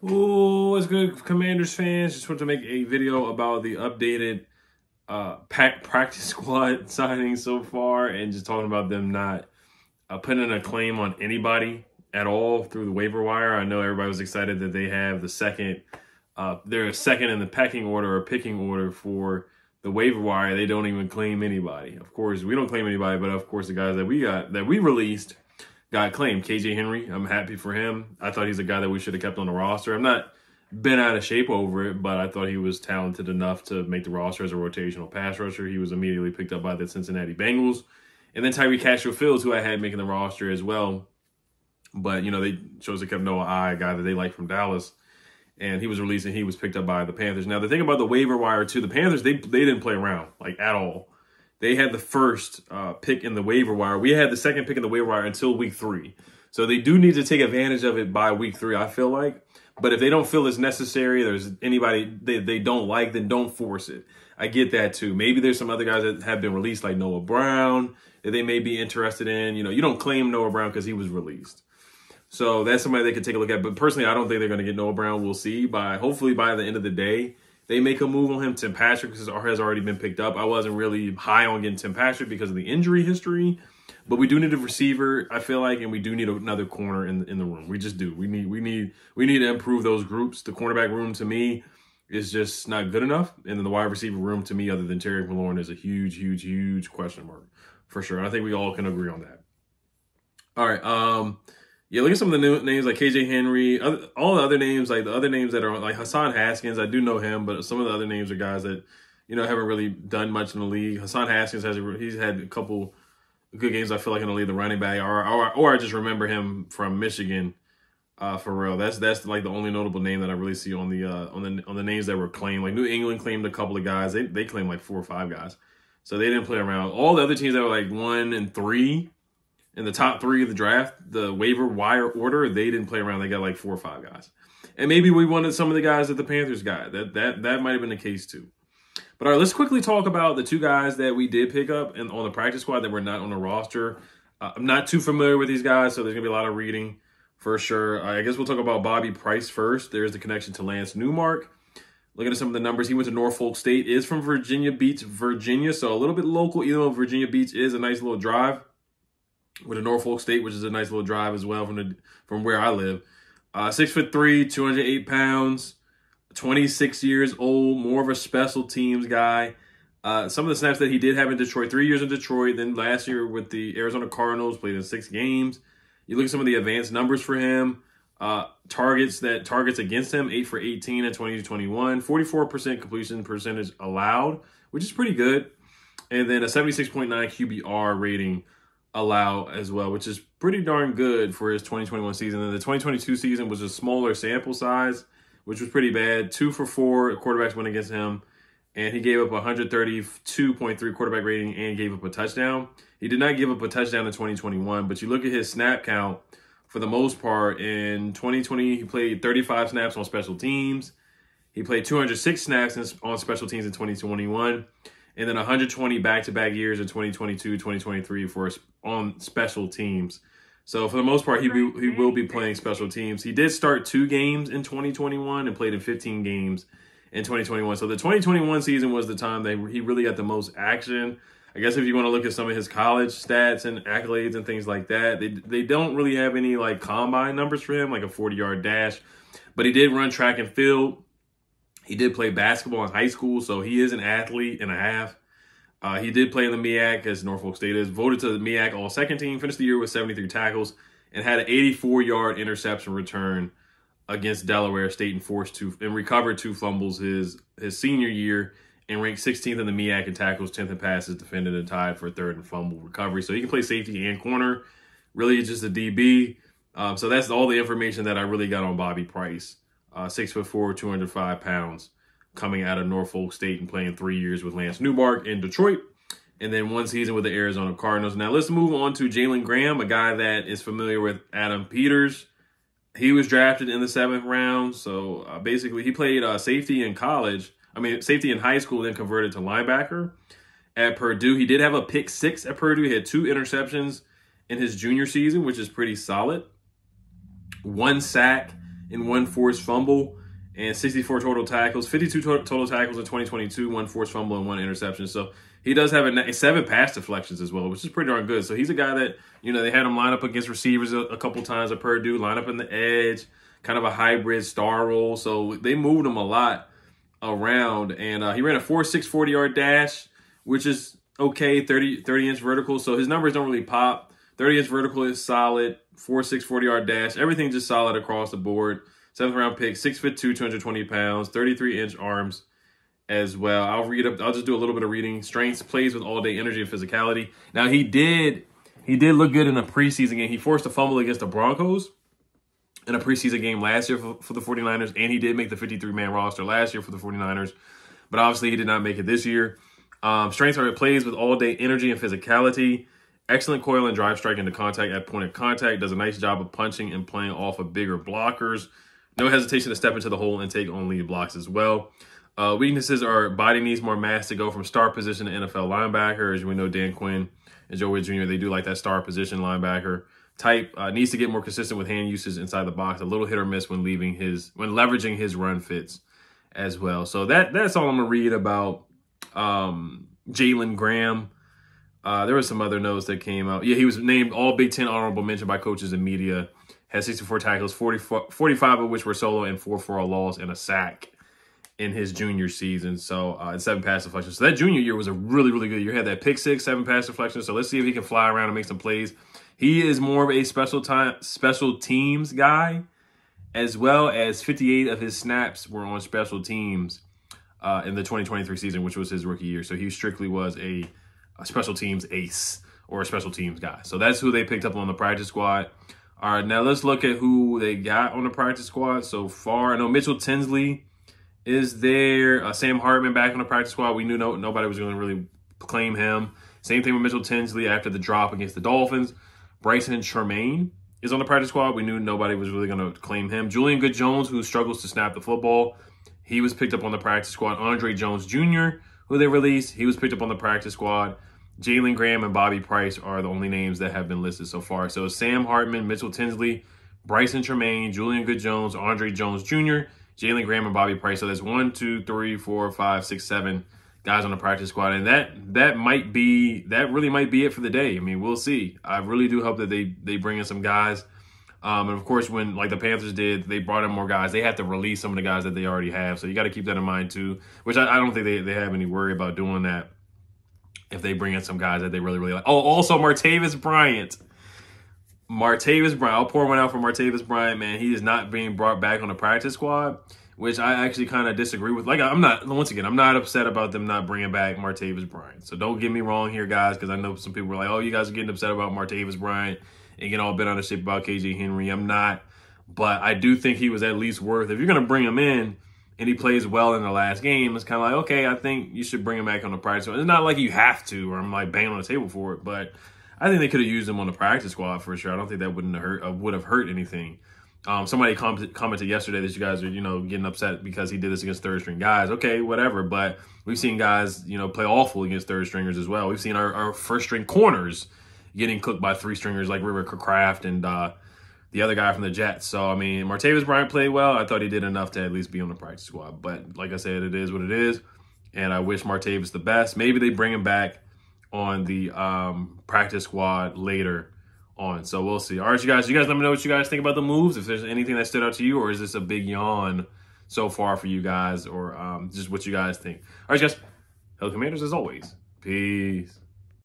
Ooh, what's good, Commanders fans? Just want to make a video about the updated practice squad signing so far, and just talking about them not putting a claim on anybody at all through the waiver wire. I know everybody was excited that they have the second, they're second in the pecking order or picking order for the waiver wire. They don't even claim anybody. Of course, we don't claim anybody, but of course the guys that we released got claimed. KJ Henry, I'm happy for him. I thought he's a guy that we should have kept on the roster. I'm not been out of shape over it, but I thought he was talented enough to make the roster as a rotational pass rusher. He was immediately picked up by the Cincinnati Bengals. And then Tyree Castro-Fields, who I had making the roster as well. But, you know, they chose to keep Noah a guy that they like from Dallas. And he was released and he was picked up by the Panthers. Now, the thing about the waiver wire, too, the Panthers, they didn't play around, like, at all. They had the first pick in the waiver wire. We had the second pick in the waiver wire until week 3. So they do need to take advantage of it by week 3, I feel like. But if they don't feel it's necessary, there's anybody they don't like, then don't force it. I get that too. Maybe there's some other guys that have been released like Noah Brown that they may be interested in. You know, you don't claim Noah Brown because he was released. So that's somebody they could take a look at. But personally, I don't think they're going to get Noah Brown. We'll see. Hopefully by the end of the day, they make a move on him. Tim Patrick has already been picked up. I wasn't really high on getting Tim Patrick because of the injury history. But we do need a receiver, I feel like, and we do need another corner in the room. We just do. We need to improve those groups. The cornerback room, to me, is just not good enough. And then the wide receiver room, to me, other than Terry McLaurin, is a huge, huge, huge question mark for sure. And I think we all can agree on that. All right. Yeah, look at some of the new names like KJ Henry, all the other names, like the other names that are like Hassan Haskins. I do know him, but some of the other names are guys that, you know, haven't really done much in the league. Hassan Haskins he's had a couple good games, I feel like, in the league, the running back, or I just remember him from Michigan, for real. That's like the only notable name that I really see on the names that were claimed. Like New England claimed a couple of guys. They claimed like 4 or 5 guys, so they didn't play around. All the other teams that were like 1 and 3 in the top 3 of the draft, the waiver wire order, they didn't play around. They got like 4 or 5 guys, and maybe we wanted some of the guys that the Panthers got. That might have been the case too. But all right, let's quickly talk about the 2 guys that we did pick up on the practice squad that were not on the roster. I'm not too familiar with these guys, so there's going to be a lot of reading for sure. I guess we'll talk about Bobby Price first. There's the connection to Lance Newmark. Looking at some of the numbers, he went to Norfolk State, is from Virginia Beach, Virginia, so a little bit local, even though Virginia Beach is a nice little drive. With a Norfolk State, which is a nice little drive as well from where I live. 6'3", 208 pounds. 26 years old, more of a special teams guy. Some of the snaps that he did have in Detroit, 3 years in Detroit, then last year with the Arizona Cardinals, played in 6 games. You look at some of the advanced numbers for him. Targets against him, 8 for 18 in 2021, 44% completion percentage allowed, which is pretty good. And then a 76.9 QBR rating allowed as well, which is pretty darn good for his 2021 season. And the 2022 season was a smaller sample size, which was pretty bad. 2 for 4 quarterbacks went against him, and he gave up 132.3 quarterback rating and gave up a touchdown. He did not give up a touchdown in 2021, but you look at his snap count, for the most part, in 2020, he played 35 snaps on special teams. He played 206 snaps on special teams in 2021, and then 120 back-to-back years in 2022, 2023 on special teams. So for the most part, he will be playing special teams. He did start 2 games in 2021 and played in 15 games in 2021. So the 2021 season was the time that he really got the most action. I guess if you want to look at some of his college stats and accolades and things like that, they don't really have any like combine numbers for him, like a 40-yard dash. But he did run track and field. He did play basketball in high school, so he is an athlete and a half. He did play in the MEAC, as Norfolk State is. Voted to the MEAC All-Second Team. Finished the year with 73 tackles and had an 84-yard interception return against Delaware State and recovered 2 fumbles his senior year and ranked 16th in the MEAC in tackles, 10th in passes defended, and tied for 3rd in fumble recovery. So he can play safety and corner. Really, it's just a DB. So that's all the information that I really got on Bobby Price. 6'4", 205 pounds. Coming out of Norfolk State and playing 3 years with Lance Newmark in Detroit, and then 1 season with the Arizona Cardinals. Now let's move on to Jalen Graham, a guy that is familiar with Adam Peters. He was drafted in the 7th round, so basically he played safety in safety in high school, then converted to linebacker at Purdue. He did have a pick 6 at Purdue. He had 2 interceptions in his junior season, which is pretty solid. 1 sack and 1 forced fumble, and 64 total tackles, 52 total tackles in 2022, 1 forced fumble and 1 interception. So he does have 7 pass deflections as well, which is pretty darn good. So he's a guy that, they had him line up against receivers a couple times at Purdue, line up in the edge, kind of a hybrid star role. So they moved him a lot around, and he ran a 4.6 40-yard dash, which is okay, 30-inch vertical. So his numbers don't really pop. 30-inch vertical is solid, 4.6 40-yard dash, everything just solid across the board. 7th round pick, 6'2", 220 pounds, 33-inch arms as well. I'll just do a little bit of reading. Strengths, plays with all-day energy and physicality. Now he did look good in a preseason game. He forced a fumble against the Broncos in a preseason game last year for the 49ers, and he did make the 53-man roster last year for the 49ers, but obviously he did not make it this year. Strengths are plays with all-day energy and physicality. Excellent coil and drive strike into contact at point of contact. Does a nice job of punching and playing off of bigger blockers. No hesitation to step into the hole and take on lead blocks as well. Weaknesses are body needs more mass to go from star position to NFL linebacker. As we know, Dan Quinn and Joe Witt Jr., they do like that star position linebacker type. Needs to get more consistent with hand usage inside the box. A little hit or miss when leveraging his run fits as well. So that's all I'm gonna read about Jalen Graham. There were some other notes that came out. Yeah, he was named all Big Ten honorable mention by coaches and media. Had 64 tackles, 45 of which were solo, and 4 for a loss and a sack in his junior season. So, and 7 pass deflections. So that junior year was a really, really good year. He had that pick 6, 7 pass deflections. So let's see if he can fly around and make some plays. He is more of a special teams guy, as well as 58 of his snaps were on special teams in the 2023 season, which was his rookie year. So he strictly was a special teams ace or a special teams guy. So that's who they picked up on the practice squad. All right, now let's look at who they got on the practice squad so far. I know Mitchell Tinsley is there. Sam Hartman back on the practice squad. We knew nobody was going to really claim him. Same thing with Mitchell Tinsley after the drop against the Dolphins. Bryson Tremaine is on the practice squad. We knew nobody was really going to claim him. Julian Good-Jones, who struggles to snap the football, he was picked up on the practice squad. Andre Jones Jr., who they released, he was picked up on the practice squad. Jalen Graham and Bobby Price are the only names that have been listed so far. So Sam Hartman, Mitchell Tinsley, Bryson Tremaine, Julian Good-Jones, Andre Jones Jr., Jalen Graham, and Bobby Price. So that's 1, 2, 3, 4, 5, 6, 7 guys on the practice squad. And that really might be it for the day. I mean, we'll see. I really do hope that they bring in some guys. And of course, when like the Panthers did, they brought in more guys. They have to release some of the guys that they already have. So you got to keep that in mind too, which I don't think they have any worry about doing that if they bring in some guys that they really, really like. Oh, also Martavis Bryant. I'll pour one out for Martavis Bryant, man. He is not being brought back on the practice squad, which I actually kind of disagree with. Like, I'm not upset about them not bringing back Martavis Bryant. So don't get me wrong here, guys, because I know some people were like, oh, you guys are getting upset about Martavis Bryant and getting all bent on the ship about KJ Henry. I'm not. But I do think he was at least worth, if you're going to bring him in, and he plays well in the last game, it's kind of like, okay, I think you should bring him back on the practice squad. It's not like you have to, or I'm like banging on the table for it, but I think they could have used him on the practice squad for sure. I don't think that would have hurt anything. Somebody commented yesterday that you guys are, getting upset because he did this against third string guys. Okay, whatever, but we've seen guys, play awful against third stringers as well. We've seen our first string corners getting cooked by 3 stringers like River Kraft and the other guy from the Jets. So, I mean, Martavis Bryant played well. I thought he did enough to at least be on the practice squad. But like I said, it is what it is. And I wish Martavis the best. Maybe they bring him back on the practice squad later on. So we'll see. All right, you guys let me know what you guys think about the moves. If there's anything that stood out to you, or is this a big yawn so far for you guys, or just what you guys think. All right, guys. Hail Commanders as always. Peace.